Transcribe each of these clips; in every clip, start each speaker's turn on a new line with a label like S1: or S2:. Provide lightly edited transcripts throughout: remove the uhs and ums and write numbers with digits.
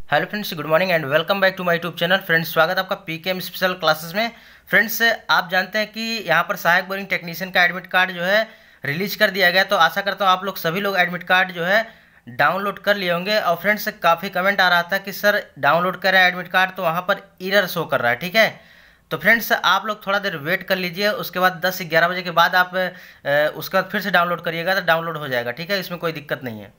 S1: Hello friends, good morning and welcome back to my YouTube channel. Friends, स्वागत है आपका PKM special classes में। Friends, आप जानते हैं कि यहाँ पर सहायक बोरिंग टेक्नीशियन का एडमिट कार्ड जो है रिलीज कर दिया गया। तो आशा करता हूँ आप लोग सभी लोग एडमिट कार्ड जो है डाउनलोड कर लिए होंगे। और फ्रेंड्स, काफ़ी कमेंट आ रहा था कि सर डाउनलोड कर रहे हैं एडमिट कार्ड तो वहाँ पर एरर शो कर रहा है। ठीक है, तो फ्रेंड्स आप लोग थोड़ा देर वेट कर लीजिए, उसके बाद 10 से 11 बजे के बाद आप उसके बाद फिर से डाउनलोड करिएगा तो डाउनलोड हो जाएगा। ठीक है, इसमें कोई दिक्कत नहीं है।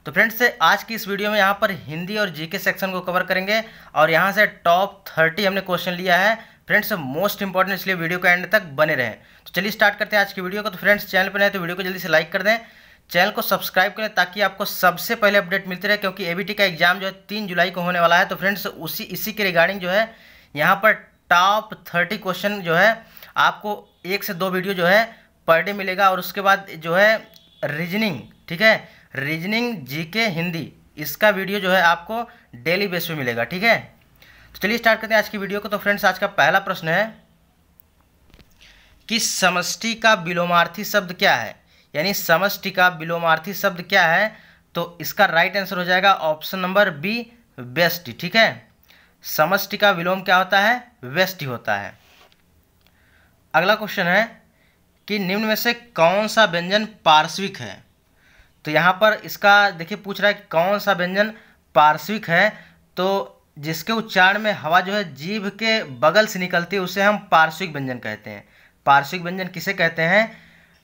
S1: तो फ्रेंड्स, आज की इस वीडियो में यहाँ पर हिंदी और जीके सेक्शन को कवर करेंगे और यहाँ से टॉप 30 हमने क्वेश्चन लिया है। फ्रेंड्स, मोस्ट इंपॉर्टेंट, इसलिए वीडियो के एंड तक बने रहें। तो चलिए स्टार्ट करते हैं आज की वीडियो को। तो फ्रेंड्स, चैनल पर नए तो वीडियो को जल्दी से लाइक कर दें, चैनल को सब्सक्राइब करें ताकि आपको सबसे पहले अपडेट मिलती रहे, क्योंकि एबीटी का एग्जाम जो है 3 जुलाई को होने वाला है। तो फ्रेंड्स, इसी के रिगार्डिंग जो है यहाँ पर टॉप 30 क्वेश्चन जो है आपको 1 से 2 वीडियो जो है पर डे मिलेगा। और उसके बाद जो है रीजनिंग, ठीक है, रीजनिंग, जीके, हिंदी, इसका वीडियो जो है आपको डेली बेस पे मिलेगा। ठीक है, तो चलिए स्टार्ट करते हैं आज की वीडियो को। तो फ्रेंड्स, आज का पहला प्रश्न है कि समष्टि का विलोमार्थी शब्द क्या है, यानी समष्टि का विलोमार्थी शब्द क्या है। तो इसका राइट आंसर हो जाएगा ऑप्शन नंबर बी, व्यष्टि। ठीक है, समष्टि का विलोम क्या होता है? व्यष्टि होता है। अगला क्वेश्चन है कि निम्न में से कौन सा व्यंजन पार्श्विक है। तो यहाँ पर इसका देखिए पूछ रहा है कि कौन सा व्यंजन पार्श्विक है। तो जिसके उच्चारण में हवा जो है जीभ के बगल से निकलती है उसे हम पार्श्विक व्यंजन कहते हैं। पार्श्विक व्यंजन किसे कहते हैं?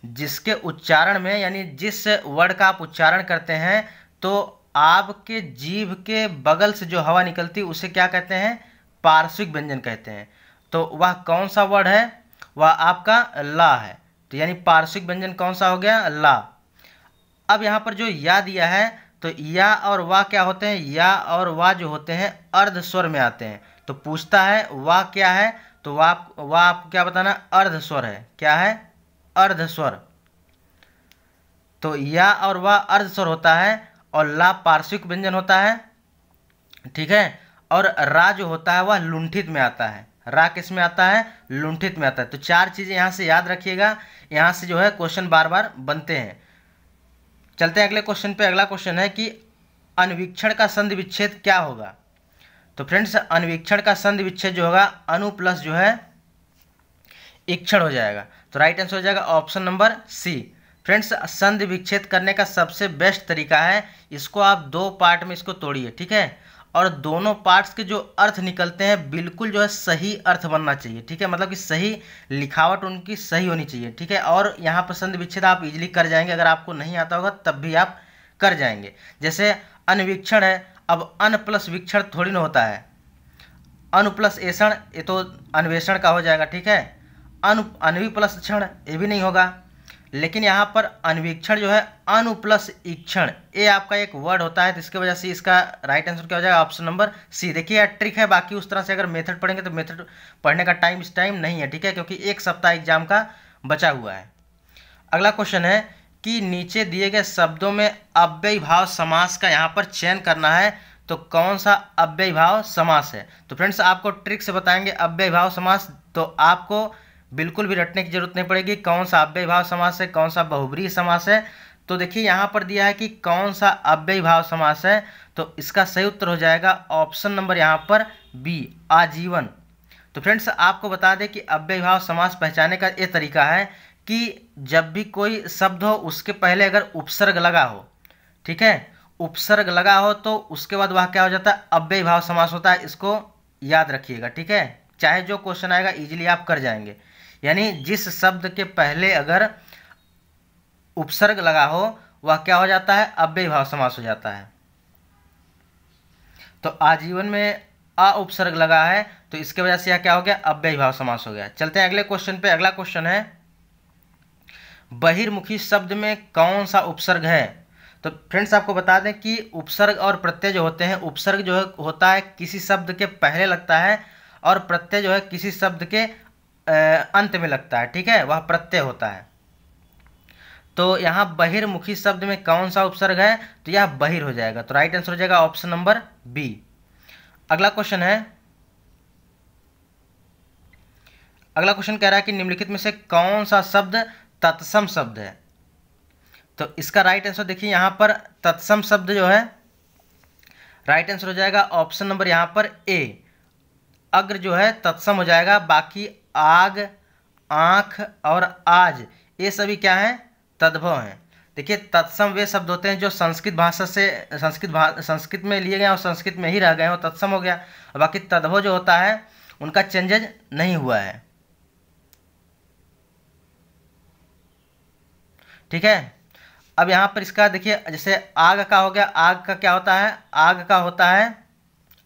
S1: जिसके उच्चारण में, यानी जिस वर्ड का आप उच्चारण करते हैं तो आपके जीभ के बगल से जो हवा निकलती है उसे क्या कहते हैं? पार्श्विक व्यंजन कहते हैं। तो वह कौन सा वर्ड है? वह आपका ला है। तो यानी पार्श्विक व्यंजन कौन सा हो गया? ला। अब यहाँ पर जो या दिया है तो या और वाह क्या होते हैं? या और वाह जो होते हैं अर्ध स्वर में आते हैं। तो पूछता है वाह क्या है, तो वाह आपको क्या बताना? अर्ध स्वर है। क्या है? अर्ध स्वर। तो या और वाह अर्ध स्वर होता है और ला पार्श्विक व्यंजन होता है। ठीक है, और रा जो होता है वह लुंठित में आता है। रा किस में आता है? लुंठित में आता है। तो 4 चीज़ें यहाँ से याद रखिएगा, यहाँ से जो है क्वेश्चन बार बार बनते हैं। चलते हैं अगले क्वेश्चन पे। अगला क्वेश्चन है कि अन्वीक्षण का संधि विच्छेद क्या होगा। तो फ्रेंड्स, अन्वीक्षण का संधि विच्छेद जो होगा अनु प्लस जो है इक्षण हो जाएगा। तो राइट आंसर हो जाएगा ऑप्शन नंबर सी। फ्रेंड्स, संधि विच्छेद करने का सबसे बेस्ट तरीका है, इसको आप 2 पार्ट में इसको तोड़िए। ठीक है, और दोनों पार्ट्स के जो अर्थ निकलते हैं बिल्कुल जो है सही अर्थ बनना चाहिए। ठीक है, मतलब कि सही लिखावट उनकी सही होनी चाहिए। ठीक है, और यहाँ पर संधि विच्छेद आप इजीली कर जाएंगे। अगर आपको नहीं आता होगा तब भी आप कर जाएंगे। जैसे अन्वीक्षण है, अब अन प्लस वीक्षण थोड़ी ना होता है। अनु प्लस ऐषण, ये तो अन्वेषण का हो जाएगा। ठीक है, अन्वी प्लस क्षण, ये भी नहीं होगा। लेकिन यहाँ पर अन्वीक्षण जो है अनु प्लस ईक्षण, ये आपका एक वर्ड होता है। तो इसकी वजह से इसका राइट आंसर क्या हो जाएगा? Option number C. देखिए यार, ट्रिक है, बाकी उस तरह से अगर मेथड पढ़ेंगे तो मेथड पढ़ने का टाइम इस टाइम नहीं है। ठीक है, क्योंकि 1 सप्ताह एग्जाम का बचा हुआ है। अगला क्वेश्चन है कि नीचे दिए गए शब्दों में अव्ययी भाव समास का यहाँ पर चयन करना है। तो कौन सा अव्ययी भाव समास है? तो फ्रेंड्स, आपको ट्रिक से बताएंगे अव्ययी भाव समास। तो आपको बिल्कुल भी रटने की जरूरत नहीं पड़ेगी कौन सा अव्ययी भाव समास है, कौन सा बहुब्रीहि समास है। तो देखिए यहाँ पर दिया है कि कौन सा अव्ययी भाव समास है। तो इसका सही उत्तर हो जाएगा ऑप्शन नंबर यहाँ पर बी, आजीवन। तो फ्रेंड्स, आपको बता दें कि अव्ययी भाव समास पहचानने का ये तरीका है कि जब भी कोई शब्द हो उसके पहले अगर उपसर्ग लगा हो, ठीक है, उपसर्ग लगा हो तो उसके बाद वह क्या हो जाता है? अव्ययी भाव समास होता है। इसको याद रखिएगा। ठीक है, चाहे जो क्वेश्चन आएगा इजीली आप कर जाएंगे। यानी जिस शब्द के पहले अगर उपसर्ग लगा हो वह क्या हो जाता है? अव्ययी भाव समास हो जाता है। तो आजीवन में अ उपसर्ग लगा है तो इसके वजह से यह क्या हो गया? अव्ययी भाव समास हो गया। चलते हैं अगले क्वेश्चन पे। अगला क्वेश्चन है बहिर्मुखी शब्द में कौन सा उपसर्ग है। तो फ्रेंड्स, आपको बता दें कि उपसर्ग और प्रत्यय जो होते हैं, उपसर्ग जो है होता है किसी शब्द के पहले लगता है और प्रत्यय जो है किसी शब्द के अंत में लगता है। ठीक है, वह प्रत्यय होता है। तो यहाँ बहिर्मुखी शब्द में कौन सा उपसर्ग है? तो यह बहिर हो जाएगा। तो राइट आंसर हो जाएगा ऑप्शन नंबर बी। अगला क्वेश्चन है, अगला क्वेश्चन कह रहा है कि निम्नलिखित में से कौन सा शब्द तत्सम शब्द है। तो इसका राइट आंसर देखिए यहाँ पर तत्सम शब्द जो है राइट आंसर हो जाएगा ऑप्शन नंबर यहाँ पर ए, अग्र जो है तत्सम हो जाएगा। बाकी आग, आँख और आज ये सभी क्या हैं, तद्भव हैं। देखिए तत्सम वे शब्द होते हैं जो संस्कृत भाषा से संस्कृत में लिए गए और संस्कृत में ही रह गए, वो तत्सम हो गया। और बाकी तद्भव जो होता है उनका चेंजेज नहीं हुआ है। ठीक है, अब यहाँ पर इसका देखिए, जैसे आग का हो गया, आग का क्या होता है, आग का होता है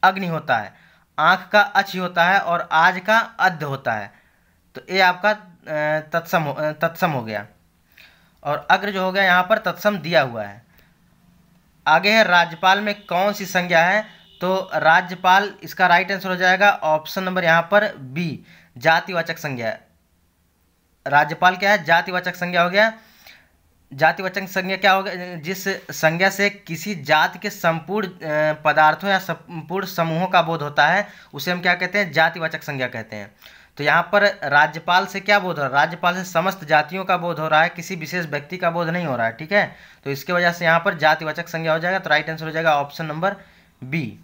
S1: अग्नि होता है, आँख का अच होता है और आज का अद्ध होता है। तो ये आपका तत्सम हो गया। और अग्र जो हो गया यहाँ पर तत्सम दिया हुआ है। आगे है राज्यपाल में कौन सी संज्ञा है, तो राज्यपाल इसका राइट आंसर हो जाएगा ऑप्शन नंबर यहाँ पर बी, जातिवाचक संज्ञा है। राज्यपाल क्या है, जातिवाचक संज्ञा हो गया। जातिवाचक संज्ञा क्या होगा, जिस संज्ञा से किसी जाति के संपूर्ण पदार्थों या संपूर्ण समूहों का बोध होता है उसे हम क्या कहते हैं, जातिवाचक संज्ञा कहते हैं। तो यहाँ पर राज्यपाल से क्या बोध हो रहा है, राज्यपाल से समस्त जातियों का बोध हो रहा है, किसी विशेष व्यक्ति का बोध नहीं हो रहा है। ठीक है, तो इसके वजह से यहाँ पर जातिवाचक संज्ञा हो जाएगा। तो राइट आंसर हो जाएगा ऑप्शन नंबर बी।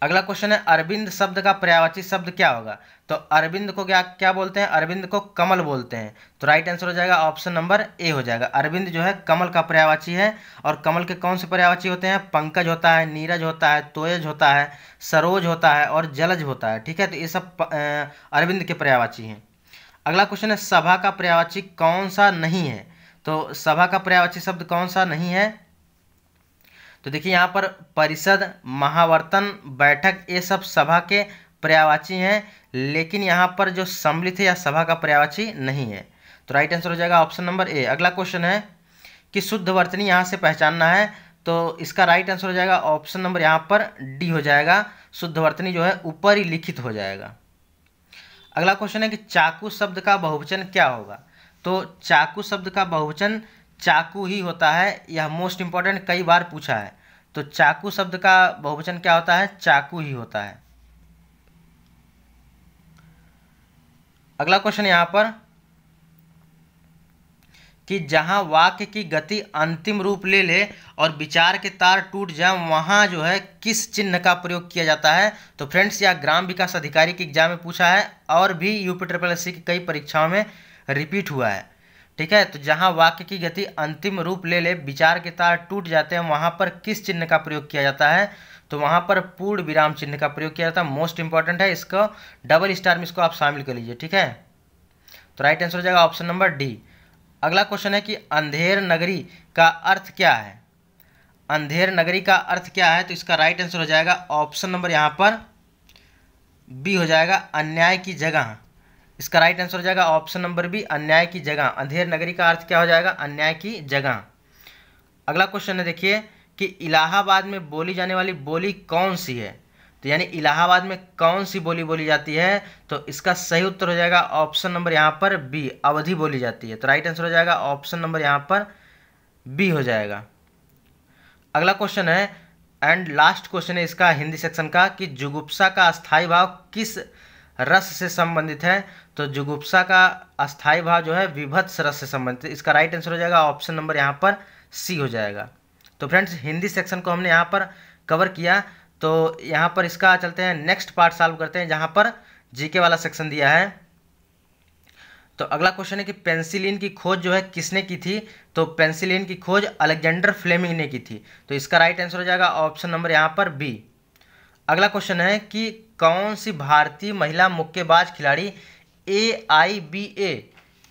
S1: अगला क्वेश्चन है अरविंद शब्द का पर्यायवाची शब्द क्या होगा, तो अरविंद को क्या क्या बोलते हैं, अरविंद को कमल बोलते हैं। तो राइट आंसर हो जाएगा ऑप्शन नंबर ए हो जाएगा। अरविंद जो है कमल का पर्यायवाची है। और कमल के कौन से पर्यायवाची होते हैं, पंकज होता है, नीरज होता है, तोयज होता है, सरोज होता है और जलज होता है। ठीक है, तो ये सब अरविंद के पर्यायवाची हैं। अगला क्वेश्चन है सभा का पर्यायवाची कौन सा नहीं है, तो सभा का पर्यायवाची शब्द कौन सा नहीं है, तो देखिए यहाँ पर परिषद, महावर्तन, बैठक ये सब सभा के पर्यायवाची हैं, लेकिन यहाँ पर जो सम्मिलित है या सभा का पर्यायवाची नहीं है। तो राइट आंसर हो जाएगा ऑप्शन नंबर ए। अगला क्वेश्चन है कि शुद्ध वर्तनी यहाँ से पहचानना है, तो इसका राइट आंसर हो जाएगा ऑप्शन नंबर यहाँ पर डी हो जाएगा। शुद्ध वर्तनी जो है ऊपर ही लिखित हो जाएगा। अगला क्वेश्चन है कि चाकू शब्द का बहुवचन क्या होगा, तो चाकू शब्द का बहुवचन चाकू ही होता है। यह मोस्ट इंपॉर्टेंट कई बार पूछा है। तो चाकू शब्द का बहुवचन क्या होता है, चाकू ही होता है। अगला क्वेश्चन यहाँ पर कि जहां वाक्य की गति अंतिम रूप ले ले और विचार के तार टूट जाए वहां जो है किस चिन्ह का प्रयोग किया जाता है, तो फ्रेंड्स यह ग्राम विकास अधिकारी के एग्जाम में पूछा है और भी यूपी की कई परीक्षाओं में रिपीट हुआ है। ठीक है, तो जहां वाक्य की गति अंतिम रूप ले ले, विचार के तार टूट जाते हैं, वहां पर किस चिन्ह का प्रयोग किया जाता है, तो वहां पर पूर्ण विराम चिन्ह का प्रयोग किया जाता है। मोस्ट इंपॉर्टेंट है, इसको डबल स्टार में इसको आप शामिल कर लीजिए। ठीक है, तो राइट आंसर हो जाएगा ऑप्शन नंबर डी। अगला क्वेश्चन है कि अंधेर नगरी का अर्थ क्या है, अंधेर नगरी का अर्थ क्या है, तो इसका राइट आंसर हो जाएगा ऑप्शन नंबर यहाँ पर बी हो जाएगा, अन्याय की जगह। इसका राइट आंसर हो जाएगा ऑप्शन नंबर बी, अन्याय की जगह। अंधेर नगरी का अर्थ क्या हो जाएगा, अन्याय की जगह। अगला क्वेश्चन है देखिए कि इलाहाबाद में बोली जाने वाली बोली कौन सी है, तो यानी इलाहाबाद में कौन सी बोली बोली जाती है, तो इसका सही उत्तर हो जाएगा ऑप्शन नंबर यहाँ पर बी, अवधी बोली जाती है। तो राइट आंसर हो जाएगा ऑप्शन नंबर यहाँ पर बी हो जाएगा। अगला क्वेश्चन है एंड लास्ट क्वेश्चन है इसका हिंदी सेक्शन का कि जुगुप्सा का अस्थाई भाव किस रस से संबंधित है, तो जुगुप्सा का अस्थाई भाव जो है विभत्स रस से संबंधित है। इसका राइट आंसर हो जाएगा ऑप्शन नंबर यहाँ पर सी हो जाएगा। तो फ्रेंड्स हिंदी सेक्शन को हमने यहाँ पर कवर किया। तो यहाँ पर इसका चलते हैं नेक्स्ट पार्ट सॉल्व करते हैं जहाँ पर जीके वाला सेक्शन दिया है। तो अगला क्वेश्चन है कि पेंसिलिन की खोज जो है किसने की थी, तो पेंसिलिन की खोज अलेक्जेंडर फ्लेमिंग ने की थी। तो इसका राइट आंसर हो जाएगा ऑप्शन नंबर यहाँ पर बी। अगला क्वेश्चन है कि कौन सी भारतीय महिला मुक्केबाज खिलाड़ी AIBA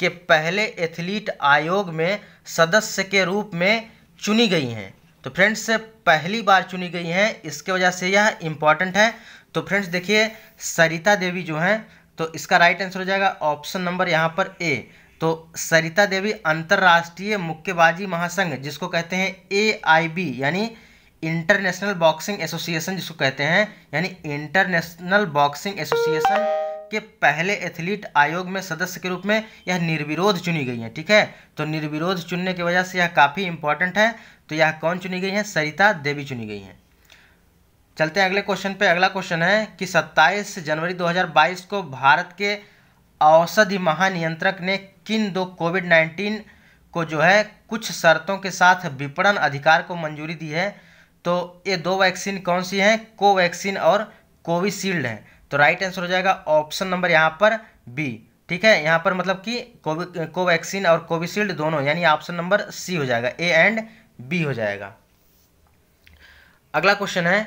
S1: के पहले एथलीट आयोग में सदस्य के रूप में चुनी गई हैं, तो फ्रेंड्स पहली बार चुनी गई हैं, इसके वजह से यह इम्पॉर्टेंट है। तो फ्रेंड्स देखिए सरिता देवी जो हैं, तो इसका राइट आंसर हो जाएगा ऑप्शन नंबर यहाँ पर ए। तो सरिता देवी अंतर्राष्ट्रीय मुक्केबाजी महासंघ जिसको कहते हैं AIB यानी इंटरनेशनल बॉक्सिंग एसोसिएशन जिसको कहते हैं, यानी इंटरनेशनल बॉक्सिंग एसोसिएशन के पहले एथलीट आयोग में सदस्य के रूप में यह निर्विरोध चुनी गई है। ठीक है, तो निर्विरोध चुनने की वजह से यह काफ़ी इंपॉर्टेंट है। तो यह कौन चुनी गई है, सरिता देवी चुनी गई हैं। चलते हैं अगले क्वेश्चन पे। अगला क्वेश्चन है कि 27 जनवरी 2022 को भारत के औषधि महानियंत्रक ने किन दो कोविड-19 को जो है कुछ शर्तों के साथ विपणन अधिकार को मंजूरी दी है, तो ये दो वैक्सीन कौन सी हैं? कोवैक्सीन और कोविशील्ड हैं। तो राइट आंसर हो जाएगा ऑप्शन नंबर यहाँ पर बी। ठीक है, यहाँ पर मतलब कि कोवैक्सीन और कोविशील्ड दोनों, यानी ऑप्शन नंबर सी हो जाएगा, ए एंड बी हो जाएगा। अगला क्वेश्चन है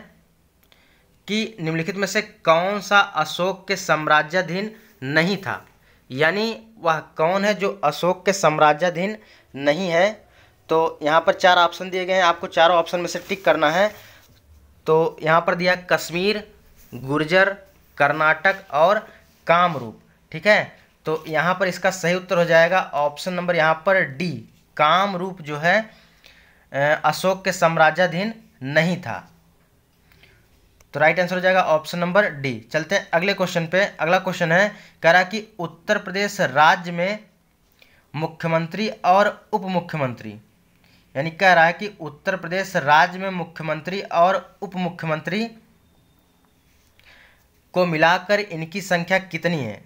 S1: कि निम्नलिखित में से कौन सा अशोक के साम्राज्याधीन नहीं था? यानी वह कौन है जो अशोक के साम्राज्याधीन नहीं है? तो यहाँ पर चार ऑप्शन दिए गए हैं, आपको चारों ऑप्शन में से टिक करना है। तो यहाँ पर दिया कश्मीर, गुर्जर, कर्नाटक और कामरूप। ठीक है, तो यहाँ पर इसका सही उत्तर हो जाएगा ऑप्शन नंबर यहाँ पर डी, कामरूप जो है अशोक के साम्राज्याधीन नहीं था। तो राइट आंसर हो जाएगा ऑप्शन नंबर डी। चलते हैं अगले क्वेश्चन पे। अगला क्वेश्चन है, कह रहा कि उत्तर प्रदेश राज्य में मुख्यमंत्री और उप मुख्यमंत्री, यानी कह रहा है कि उत्तर प्रदेश राज्य में मुख्यमंत्री और उप मुख्यमंत्री को मिलाकर इनकी संख्या कितनी है?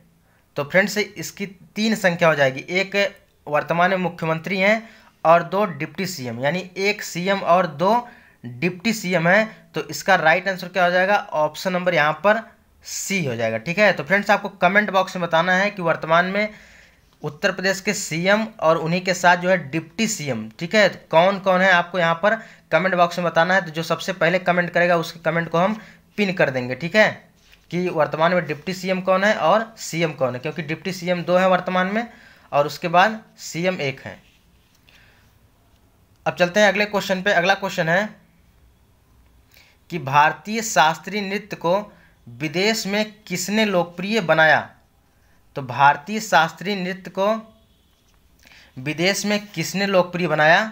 S1: तो फ्रेंड्स इसकी तीन संख्या हो जाएगी, एक वर्तमान में मुख्यमंत्री हैं और दो डिप्टी सीएम, यानी एक सीएम और दो डिप्टी सीएम है। तो इसका राइट आंसर क्या हो जाएगा? ऑप्शन नंबर यहाँ पर सी हो जाएगा। ठीक है, तो फ्रेंड्स आपको कमेंट बॉक्स में बताना है कि वर्तमान में उत्तर प्रदेश के सीएम और उन्हीं के साथ जो है डिप्टी सीएम, ठीक है, तो कौन कौन है आपको यहाँ पर कमेंट बॉक्स में बताना है। तो जो सबसे पहले कमेंट करेगा उसके कमेंट को हम पिन कर देंगे। ठीक है, कि वर्तमान में डिप्टी सीएम कौन है और सीएम कौन है, क्योंकि डिप्टी सीएम दो है वर्तमान में और उसके बाद सीएम एक है। अब चलते हैं अगले क्वेश्चन पे। अगला क्वेश्चन है कि भारतीय शास्त्रीय नृत्य को विदेश में किसने लोकप्रिय बनाया? तो भारतीय शास्त्रीय नृत्य को विदेश में किसने लोकप्रिय बनाया?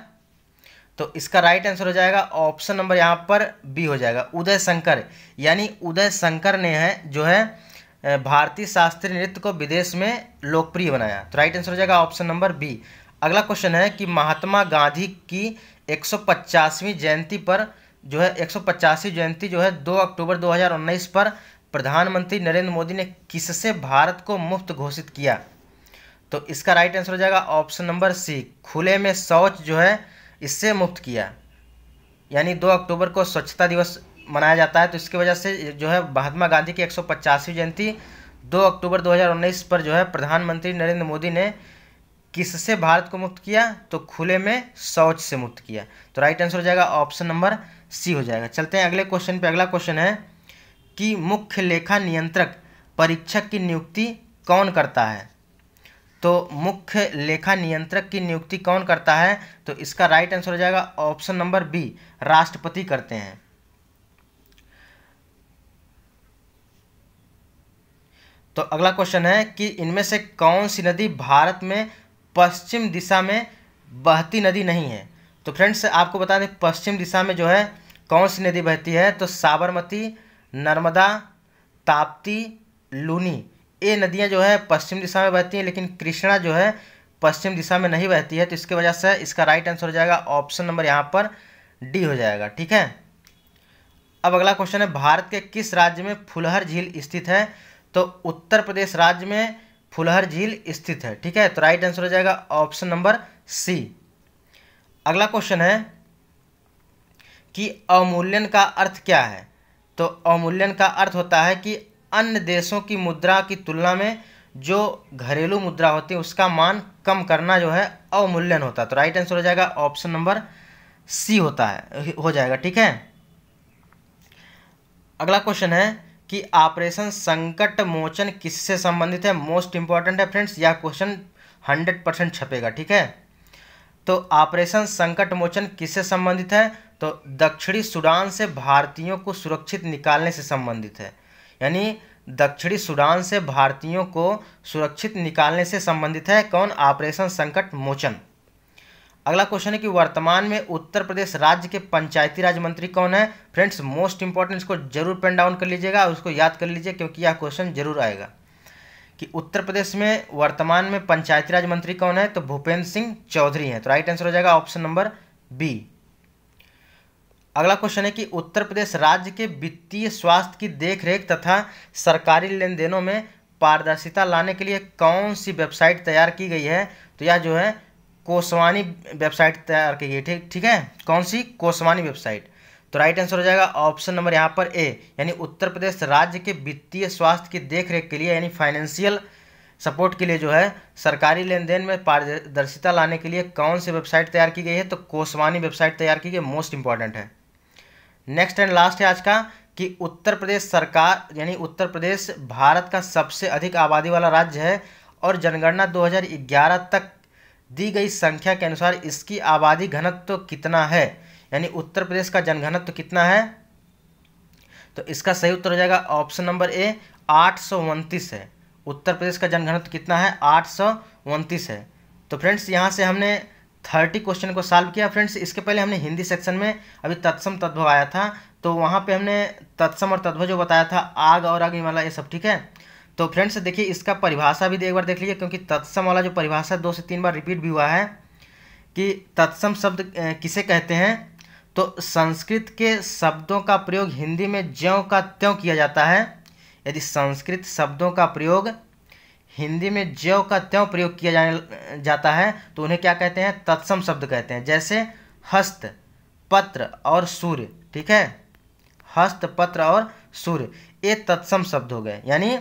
S1: तो इसका राइट आंसर हो जाएगा ऑप्शन नंबर यहाँ पर बी हो जाएगा, उदय शंकर, यानी उदय शंकर ने है जो है भारतीय शास्त्रीय नृत्य को विदेश में लोकप्रिय बनाया। तो राइट आंसर हो जाएगा ऑप्शन नंबर बी। अगला क्वेश्चन है कि महात्मा गांधी की 150वीं जयंती पर जो है 150वीं जयंती जो है 2 अक्टूबर 2019 पर प्रधानमंत्री नरेंद्र मोदी ने किससे भारत को मुक्त घोषित किया? तो इसका राइट आंसर हो जाएगा ऑप्शन नंबर सी, खुले में शौच जो है इससे मुक्त किया। यानी 2 अक्टूबर को स्वच्छता दिवस मनाया जाता है, तो इसकी वजह से जो है महात्मा गांधी की 150वीं जयंती 2 अक्टूबर 2019 पर जो है प्रधानमंत्री नरेंद्र मोदी ने किससे भारत को मुक्त किया? तो खुले में शौच से मुक्त किया। तो राइट आंसर हो जाएगा ऑप्शन नंबर सी हो जाएगा। चलते हैं अगले क्वेश्चन पे। अगला क्वेश्चन है कि मुख्य लेखा नियंत्रक परीक्षक की नियुक्ति कौन करता है? तो मुख्य लेखा नियंत्रक की नियुक्ति कौन करता है? तो इसका राइट आंसर हो जाएगा ऑप्शन नंबर बी, राष्ट्रपति करते हैं। तो अगला क्वेश्चन है कि इनमें से कौन सी नदी भारत में पश्चिम दिशा में बहती नदी नहीं है? तो फ्रेंड्स आपको बता दें पश्चिम दिशा में जो है कौन सी नदी बहती है? तो साबरमती, नर्मदा, ताप्ती, लूनी, ये नदियां जो है पश्चिम दिशा में बहती हैं, लेकिन कृष्णा जो है पश्चिम दिशा में नहीं बहती है। तो इसकी वजह से इसका राइट आंसर हो जाएगा ऑप्शन नंबर यहाँ पर डी हो जाएगा। ठीक है, अब अगला क्वेश्चन है भारत के किस राज्य में फुलहर झील स्थित है? तो उत्तर प्रदेश राज्य में फुलहर झील स्थित है। ठीक है, तो राइट आंसर हो जाएगा ऑप्शन नंबर सी। अगला क्वेश्चन है कि अवमूल्यन का अर्थ क्या है? तो अवमूल्यन का अर्थ होता है कि अन्य देशों की मुद्रा की तुलना में जो घरेलू मुद्रा होती है उसका मान कम करना जो है अवमूल्यन होता है। तो राइट आंसर हो जाएगा ऑप्शन नंबर सी होता है, हो जाएगा। ठीक है, अगला क्वेश्चन है कि ऑपरेशन संकट मोचन किससे संबंधित है? मोस्ट इंपॉर्टेंट है फ्रेंड्स, यह क्वेश्चन 100% छपेगा। ठीक है, तो ऑपरेशन संकट मोचन किससे संबंधित है? तो दक्षिणी सूडान से भारतीयों को सुरक्षित निकालने से संबंधित है, यानी दक्षिणी सूडान से भारतीयों को सुरक्षित निकालने से संबंधित है कौन? ऑपरेशन संकट मोचन। अगला क्वेश्चन है कि वर्तमान में उत्तर प्रदेश राज्य के पंचायती राज मंत्री कौन है? फ्रेंड्स मोस्ट इंपॉर्टेंट, इसको जरूर पेन डाउन कर लीजिएगा और उसको याद कर लीजिए क्योंकि यह क्वेश्चन जरूर आएगा कि उत्तर प्रदेश में वर्तमान में पंचायती राज मंत्री कौन है? तो भूपेंद्र सिंह चौधरी हैं। तो राइट आंसर हो जाएगा ऑप्शन नंबर बी। अगला क्वेश्चन है कि उत्तर प्रदेश राज्य के वित्तीय स्वास्थ्य की देखरेख तथा सरकारी लेन देनों में पारदर्शिता लाने के लिए कौन सी वेबसाइट तैयार की गई है? तो यह जो है कोसवानी वेबसाइट तैयार की गई। ठीक है, कौन सी? कोसवानी वेबसाइट। तो राइट आंसर हो जाएगा ऑप्शन नंबर यहाँ पर ए, यानी उत्तर प्रदेश राज्य के वित्तीय स्वास्थ्य की देखरेख के लिए यानी फाइनेंशियल सपोर्ट के लिए जो है सरकारी लेन देन में पारदर्शिता लाने के लिए कौन सी वेबसाइट तैयार की गई है, तो कोसवानी वेबसाइट तैयार की गई, मोस्ट इंपॉर्टेंट है। नेक्स्ट एंड लास्ट है आज का कि उत्तर प्रदेश सरकार यानी उत्तर प्रदेश भारत का सबसे अधिक आबादी वाला राज्य है और जनगणना 2011 तक दी गई संख्या के अनुसार इसकी आबादी घनत्व कितना है, यानी उत्तर प्रदेश का जनघनत्व कितना है, तो इसका सही उत्तर हो जाएगा ऑप्शन नंबर ए 829 है। उत्तर प्रदेश का जनघनत्व कितना है, 829 है। तो फ्रेंड्स यहाँ से हमने 30 क्वेश्चन को सॉल्व किया। फ्रेंड्स इसके पहले हमने हिंदी सेक्शन में अभी तत्सम तद्भव आया था, तो वहाँ पे हमने तत्सम और तद्भव जो बताया था आग और अग्निमाला ये सब, ठीक है। तो फ्रेंड्स देखिए इसका परिभाषा भी एक बार देख लीजिए, क्योंकि तत्सम वाला जो परिभाषा 2 से 3 बार रिपीट भी हुआ है कि तत्सम शब्द किसे कहते हैं, तो संस्कृत के शब्दों का प्रयोग हिंदी में ज्यों का त्यों किया जाता है। यदि संस्कृत शब्दों का प्रयोग हिंदी में ज्यों का त्यों प्रयोग किया जाता है तो उन्हें क्या कहते हैं, तत्सम शब्द कहते हैं। जैसे हस्त, पत्र और सूर्य, ठीक है, हस्त, पत्र और सूर्य ये तत्सम शब्द हो गए। यानी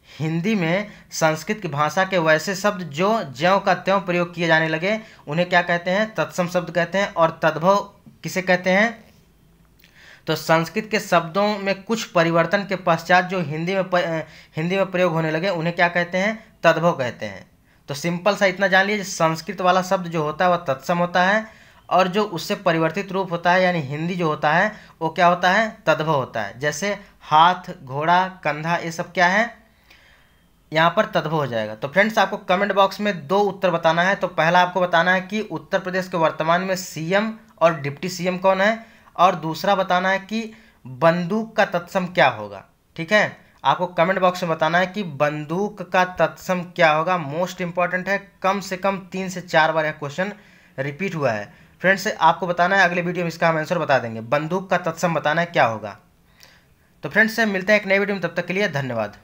S1: हिंदी में संस्कृत की भाषा के वैसे शब्द जो ज्यों का त्यों प्रयोग किए जाने लगे उन्हें क्या कहते हैं, तत्सम शब्द कहते हैं। और तद्भव किसे कहते हैं, तो संस्कृत के शब्दों में कुछ परिवर्तन के पश्चात जो हिंदी में प्रयोग होने लगे उन्हें क्या कहते हैं, तद्भव कहते हैं। तो सिंपल सा इतना जान लीजिए, संस्कृत वाला शब्द जो होता है वह तत्सम होता है और जो उससे परिवर्तित रूप होता है यानी हिंदी जो होता है वो क्या होता है, तद्भव होता है। जैसे हाथ, घोड़ा, कंधा ये सब क्या है, यहाँ पर तद्भव हो जाएगा। तो फ्रेंड्स आपको कमेंट बॉक्स में 2 उत्तर बताना है। तो पहला आपको बताना है कि उत्तर प्रदेश के वर्तमान में सीएम और डिप्टी सीएम कौन है, और दूसरा बताना है कि बंदूक का तत्सम क्या होगा, ठीक है। आपको कमेंट बॉक्स में बताना है कि बंदूक का तत्सम क्या होगा, मोस्ट इंपॉर्टेंट है। कम से कम 3 से 4 बार यह क्वेश्चन रिपीट हुआ है। फ्रेंड्स आपको बताना है, अगले वीडियो में इसका हम आंसर बता देंगे, बंदूक का तत्सम बताना है क्या होगा। तो फ्रेंड्स मिलते हैं एक नए वीडियो में, तब तक के लिए धन्यवाद।